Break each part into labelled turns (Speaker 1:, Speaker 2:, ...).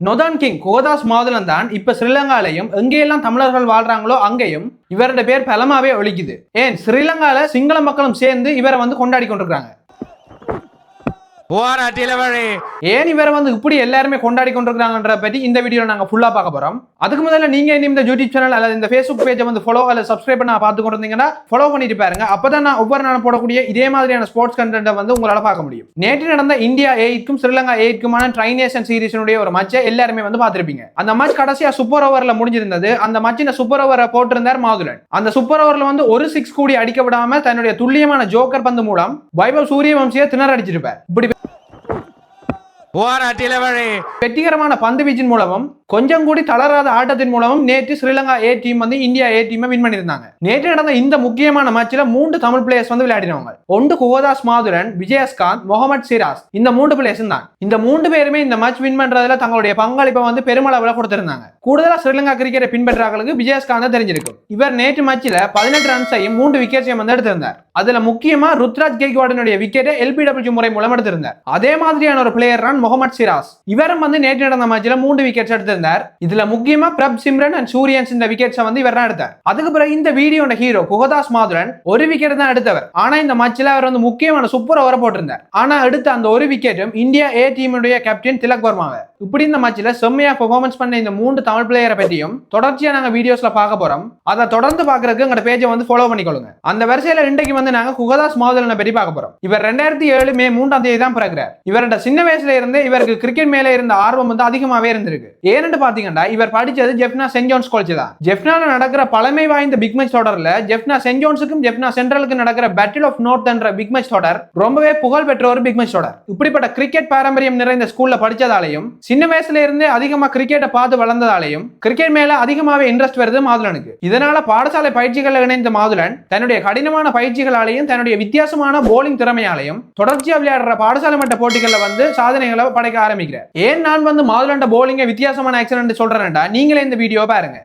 Speaker 1: நொதான் king கோதாஸ் மாதுலன் தான் இப்ப ஸ்ரீலங்காலையும் எங்கெல்லாம் தமிழர்கள் வாழ்றாங்களோ அங்கேயும் இவருடைய பேர் பலமாவே ஒலிக்குது. ஏன் ஸ்ரீலங்கால சிங்கள மக்களும் சேர்ந்து இவரை வந்து கொண்டாடி கொண்டிருக்காங்க. ஏன் இவரை வந்து இப்படி எல்லாருமே கொண்டாடி கொண்டிருக்காங்கன்ற பற்றி இந்த வீடியோ நாங்க ஃபுல்லா பார்க்க போறோம். அதுக்கு முதல்ல நீங்க இந்த யூடியூப் சேனல் அல்லது இந்த ஃபேஸ்புக் பேஜை வந்து ஃபாலோ அல்லது சப்ஸ்கிரைப் பண்ண பார்த்து கொண்டிருந்தீங்கன்னா ஃபாலோ பண்ணிட்டு பாருங்க. அப்பதான் நான் ஒவ்வொரு நாளும் போடக்கூடிய இதே மாதிரியான ஸ்போர்ட்ஸ் கண்டென்ட்டை வந்து உங்களால பார்க்க முடியும். நேற்று நடந்த இந்தியா ஏக்கும் ஸ்ரீலங்கா ஏக்குமான ட்ரைனேஷன் சீரிஸினுடைய ஒரு மேட்சை எல்லாருமே வந்து பார்த்திருப்பீங்க. அந்த மேட்ச் கடைசியா சூப்பர் ஓவர்ல முடிஞ்சிருந்தது. அந்த மேட்சின் சூப்பர் ஓவரை போட்டிருந்தார் மாதுலன். அந்த சூப்பர் ஓவர்ல வந்து ஒரு 6 கூடி அடிக்க விடாம தன்னுடைய துல்லியமான ஜோக்கர் பந்து மூலம் வைபவ் சூரியவம்சியை திணற அடிச்சிருப்பார். இப்படி வெற்றிகரமான பந்து வீச்சின் மூலமும் கொஞ்சம் கூடி தளராத ஆட்டத்தின் மூலமும் நேற்று ஸ்ரீலங்கா ஏ டீம் வந்து இந்தியா ஏ டீமை வின் பண்ணியிருந்தாங்க. நேற்று நடந்த இந்த முக்கியமான மேட்ச்ல 3 தமிழ் பிளேயர்ஸ் வந்து விளையாடினவங்க. ஒன்று கோதாஸ் மாதுலன், விஜயஸ்காந்த், முகமது சிராஸ். இந்த 3 பிளேயர்ஸ் தான். இந்த 3 பேருமே இந்த மேட்ச் வின் பண்றதுல தங்களுடைய பங்களிப்பை வந்து பெருமளவில் கொடுத்திருந்தாங்க. கூடுதலா ஸ்ரீலங்கா கிரிக்கெட்டை பின்பற்றார்களுக்கு விஜயஸ்காந்த் தெரிஞ்சிருக்கும். இவர் நேற்று மேட்ச்ல 18 ரன்ஸையும் 3 விக்கெட்ஸையும் வந்து எடுத்திருந்தார். அதுல முக்கியமா ருத்ராஜ் கெய்க்வாடினுடைய விக்கெட்டை LBW முறை மூலம் எடுத்திருந்தார். அதே மாதிரியான ஒரு பிளேயர் தான் முகமது சிராஸ். இவரும் வந்து நேற்று நடந்த மேட்ச்ல 3 விக்கெட்ஸ் எடுத்திருந்தார். இதுல முக்கியமா பிரப் சிம்ரன் அண்ட் சூரியன்ஸ் இந்த விக்கெட்ஸ் வந்து இவர் தான் எடுத்தார். அதுக்கு பிறகு இந்த வீடியோட ஹீரோ கோதாஸ் மாதுலன் ஒரு விக்கெட் தான் எடுத்தவர். ஆனா இந்த மேட்ச்ல அவர் வந்து முக்கியமான சூப்பர் ஓவரை போட்டிருந்தார். ஆனா எடுத்த அந்த ஒரு விக்கெட்டும் இந்தியா ஏ டீமுடைய கேப்டன் திலக் வர்மாவை. இப்படி இந்த மேட்ச்ல செம்மையா பெர்ஃபார்மன்ஸ் பண்ண இந்த 3 தமிழ் பிளேயரை பற்றியும் தொடர்ச்சியா நாங்க வீடியோஸ்ல பார்க்க போறோம். அதை தொடர்ந்து பார்க்கறதுக்கு எங்க பேஜை வந்து ஃபாலோ பண்ணிக்கொள்ளுங்க. அந்த வரிசையில இன்றைக்கு வந்து நாங்க கோதாஸ் மாதுலனை பற்றி பார்க்க போறோம். இவர் 2007 மே 3ஆம் தேதி தான் பிறக்கிறார். இவரோட சின்ன வயசுல இருந்து இவருக்கு கிரிக்கெட் மேல இருந்த ஆர்வம் வந்து அதிகமாவே இருந்திருக்கு. ஏன்னு பாத்தீங்கன்னா இவர் படிச்சது ஜெஃப்னா சென்ட் ஜோன்ஸ் காலேஜ் தான். ஜெஃப்னால நடக்கிற பழமை வாய்ந்த பிக் மேட்ச் தொடர்ல ஜெஃப்னா சென்ட் ஜோன்ஸுக்கும் ஜெஃப்னா சென்ட்ரலுக்கு நடக்கிற பேட்டில் ஆஃப் நார்த் என்ற பிக் மேட்ச் தொடர் ரொம்பவே புகழ் பெற்ற ஒரு பிக் மேட்ச் தொடர். இப்படிப்பட்ட கிரிக்கெட் பாரம்பரியம் நிறைந்த ஸ்கூல்ல படிச்சதாலையும் சின்ன வயசுல இருந்தே அதிகமா கிரிக்கெட்டை பார்த்து வளர்ந்ததாலையும் கிரிக்கெட் மேல அதிகமாவே இன்ட்ரெஸ்ட் வருது மாதுலனுக்கு. இதனால பாடசாலை பயிற்சிகள் இணைந்த மாதுலன் தன்னுடைய கடினமான பயிற்சிகளாலையும் தன்னுடைய வித்தியாசமான போலிங் திறமையாலையும் தொடர்ச்சியா விளையாடுற பாடசாலை மட்ட போட்டிகள்ல வந்து சாதனைகளை படைக்க ஆரம்பிக்கிறார். ஏன் நான் வந்து மாதுலன் போலிங்க வித்தியாசமான ஆக்சன் சொல்றேன்டா, நீங்களே இந்த வீடியோ பாருங்க.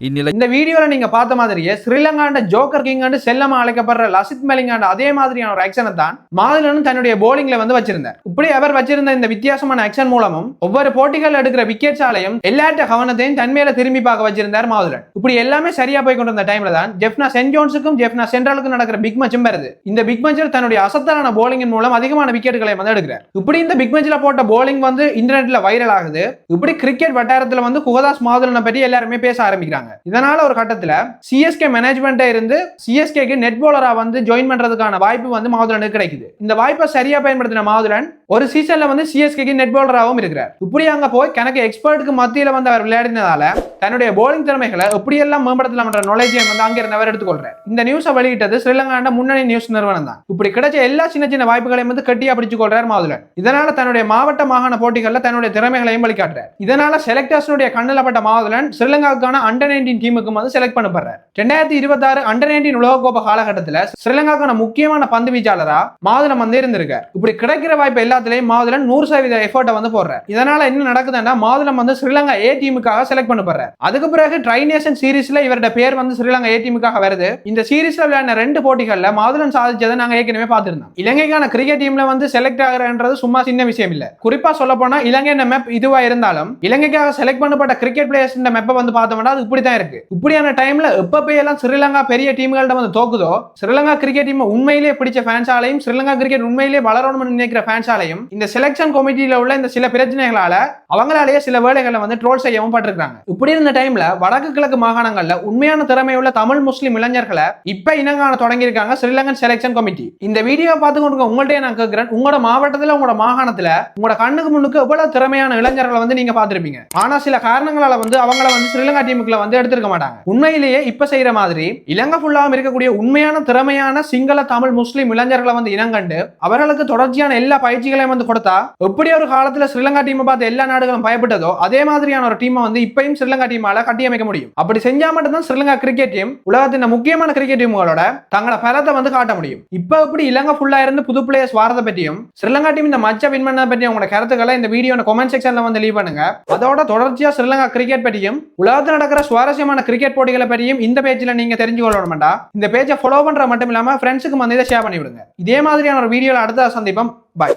Speaker 1: இந்த வீடியோல நீங்க பார்த்த மாதிரியே ஸ்ரீலங்காண்ட ஜோக்கர் கிங் செல்லமா அழைக்கப்படுற லசித் மலிங்காண்ட அதே மாதிரியான ஒரு ஆக்சனை தான் மாதுலனும் தன்னுடைய போலிங்ல வந்து வச்சிருந்தார். இப்படி அவர் வச்சிருந்த இந்த வித்தியாசமான ஆக்சன் மூலமும் ஒவ்வொரு போட்டிகள் எடுக்கிற விக்கெட்ஸாலையும் எல்லாட்ட கவனத்தையும் தன்மையில திரும்பி பார்க்க வச்சிருந்தார் மாதுலன். இப்படி எல்லாமே சரியா போய் கொண்டிருந்த டைம்ல தான் ஜெஃப்னா சென்ட் ஜோன்ஸுக்கும் ஜெஃப்னா சென்ட்ரலுக்கும் நடக்கிற பிக் மேட்சும் வருது. இந்த பிக் மேட்சில் தன்னுடைய அசத்தலான போலிங்கின் மூலம் அதிகமான விக்கெட்டுகளை வந்து எடுக்கிறார். இப்படி இந்த பிக் மேட்ச்ல போட்ட போலிங் வந்து இன்டர்நெட்ல வைரல் ஆகுது. இப்படி கிரிக்கெட் வட்டாரத்துல வந்து கோதாஸ் மாதுலனை பற்றி எல்லாருமே பேச ஆரம்பிக்கிறாங்க. இதனால ஒரு கட்டத்துல சிஎஸ்கே மேனேஜ்மெண்டா இருந்து சிஎஸ்கேக்கு நெட் பவுலரா வந்து ஜாயின் பண்றதுக்கான வாய்ப்பு வந்து மாதுலனுக்கு கிடைக்குது. இந்த வாய்ப்பை சரியா பயன்படுத்தின மாதுலன் ஒரு சீசன்ல வந்து சிஎஸ்கேக்கு நெட் பவுலராகவும் இருக்கிறார். இப்படி அங்க போய் கணக்கு எக்ஸ்பர்ட்டுக்கு மத்தியில வந்து அவர் விளையாடினதால தன்னுடைய போலிங் திறமைகளை எப்படி எல்லாம் மேம்படுத்தலாம் என்ற நாலேஜை வந்து அங்க இருந்தவர் எடுத்துக்கொள்றார். இந்த நியூஸை வெளியிட்டது ஸ்ரீலங்காண்ட முன்னணி நியூஸ் நிறுவனம் தான். இப்படி கிடைச்ச எல்லா சின்ன சின்ன வாய்ப்புகளையும் வந்து கட்டியா பிடிச்சு கொள்றார் மாதுலன். இதனால தன்னுடைய மாவட்ட மாகாண போட்டிகள்ல தன்னுடைய திறமைகளையும் வெளிக்காட்டுறார். இதனால செலக்டர்ஸ்னுடைய கண்ணில் பட்ட மாதுலன் ஸ்ரீலங்காவுக்கான அண்டர் 19 டீமுக்கு வந்து செலக்ட் பண்ணப்படுறார். 2026 அண்டர் 19 உலகக்கோப்பை காலகட்டத்தில் ஸ்ரீலங்காவுக்கான முக்கியமான பந்து வீச்சாளரா மாதுலன் வந்து இருந்திருக்கார். இப்படி கிடைக்கிற வாய்ப்பு எல்லாத்திலையும் மாதுலன் 100% எஃபர்ட்டை வந்து போடுறார். இதனால என்ன நடக்குதுன்னா மாதுலன் வந்து ஸ்ரீலங்கா ஏ டீமுக்காக செலக்ட் பண்ணப்படுறார். அதுக்கு பிறகு ட்ரைனேஷன் சீரிஸ்ல இவருடைய பேர் வந்து ஸ்ரீலங்கா ஏ டீமுக்காக வருது. இந்த சீரிஸ்ல விளையாடின 2 போட்டிகள்ல மாதுலன் சாதிச்சதை நாங்க ஏற்கனவே பார்த்திருந்தோம். இலங்கைக்கான கிரிக்கெட் டீம்ல வந்து செலக்ட் ஆகிறன்றது சும்மா சின்ன விஷயம் இல்ல. குறிப்பா சொல்ல போனா இலங்கை மேப் இதுவா இருந்தாலும் இலங்கைக்காக செலக்ட் பண்ணப்பட்ட கிரிக்கெட் பிளேயர்ஸ் மேப்பை வந்து பார்த்தோம்னா அது இப்படிதான் இருக்கு. இப்படியான டைம்ல எப்பெல்லாம் ஸ்ரீலங்கா பெரிய டீம்கள்ட்ட வந்து தோக்குதோ ஸ்ரீலங்கா கிரிக்கெட் டீம் உண்மையிலேயே பிடிச்ச ஃபேன்ஸாலையும் ஸ்ரீலங்கா கிரிக்கெட் உண்மையிலேயே வளரணும்னு நினைக்கிற ஃபேன்ஸாலையும் இந்த செலக்ஷன் கமிட்டியில உள்ள இந்த சில பிரச்சனைகளால அவங்களாலேயே சில வேலைகளை வந்து ட்ரோல் செய்யவும் பட்டிருக்காங்க. இப்படி இருந்த டைம்ல வடக்கு கிழக்கு மாகாணங்கள்ல உண்மையான திறமையுள்ள தமிழ் முஸ்லிம் இளைஞர்களை இப்ப இனங்காண தொடங்கி இருக்காங்க ஸ்ரீலங்கன் செலக்ஷன் கமிட்டி. இந்த வீடியோ பார்த்து கொண்டு உங்கள்கிட்ட நான் கேட்கிறேன், உங்களோட மாவட்டத்துல உங்களோட மாகாணத்துல உங்களோட கண்ணுக்கு முன்னுக்கு எவ்வளவு திறமையான இளைஞர்களை வந்து நீங்க பார்த்திருப்பீங்க. ஆனா சில காரணங்களால வந்து அவங்கள வந்து ஸ்ரீலங்கா டீமுக்குள்ள வந்து எடுத்திருக்க மாட்டாங்க. உண்மையிலேயே இப்ப செய்யற மாதிரி இலங்கை ஃபுல்லாவும் இருக்கக்கூடிய உண்மையான திறமையான சிங்கள தமிழ் முஸ்லிம் இளைஞர்களை வந்து இனங்கண்டு அவர்களுக்கு தொடர்ச்சியான எல்லா பயிற்சிகளையும் வந்து கொடுத்தா எப்படி ஒரு காலத்துல ஸ்ரீலங்கா டீமை பார்த்து எல்லா நாடுகளும் பயப்பட்டதோ அதே மாதிரியான ஒரு டீமை வந்து இப்பயும் ஸ்ரீலங்கா டீமால கட்டியமைக்க முடியும். அப்படி செஞ்சா மட்டும்தான் ஸ்ரீலங்கா கிரிக்கெட் டீம் உலகத்தின் முக்கியமான கிரிக்கெட் டீம்களோட தங்களோட பலத்தை வந்து காட்ட முடியும். இப்ப இப்படி இலங்கை ஃபுல்லா இருந்து புது பிளேயர்ஸ் வாரதை பற்றியும் ஸ்ரீலங்கா டீம் இந்த மச்ச வின் பண்ண பற்றியும் உங்களோட கருத்துக்களை இந்த வீடியோ கமெண்ட் செக்ஷன்ல வந்து லீவ் பண்ணுங்க. அதோட தொடர்ச்சியா ஸ்ரீலங்கா கிரிக்கெட் பற்றியும் உலகத்தில் நடக்கிற சுவாரஸ்யமான கிரிக்கெட் போட்டிகளை பற்றியும் இந்த பேஜ்ல நீங்க தெரிஞ்சு கொள்ளணும்டா இந்த பேஜை ஃபாலோ பண்ற மட்டும் இல்லாம ஃப்ரெண்ட்ஸுக்கு வந்து இதை ஷேர் பண்ணி விடுங்க. இதே மாதிரியான ஒரு வீடியோல அடுத்த சந்திப்போம். பாய்.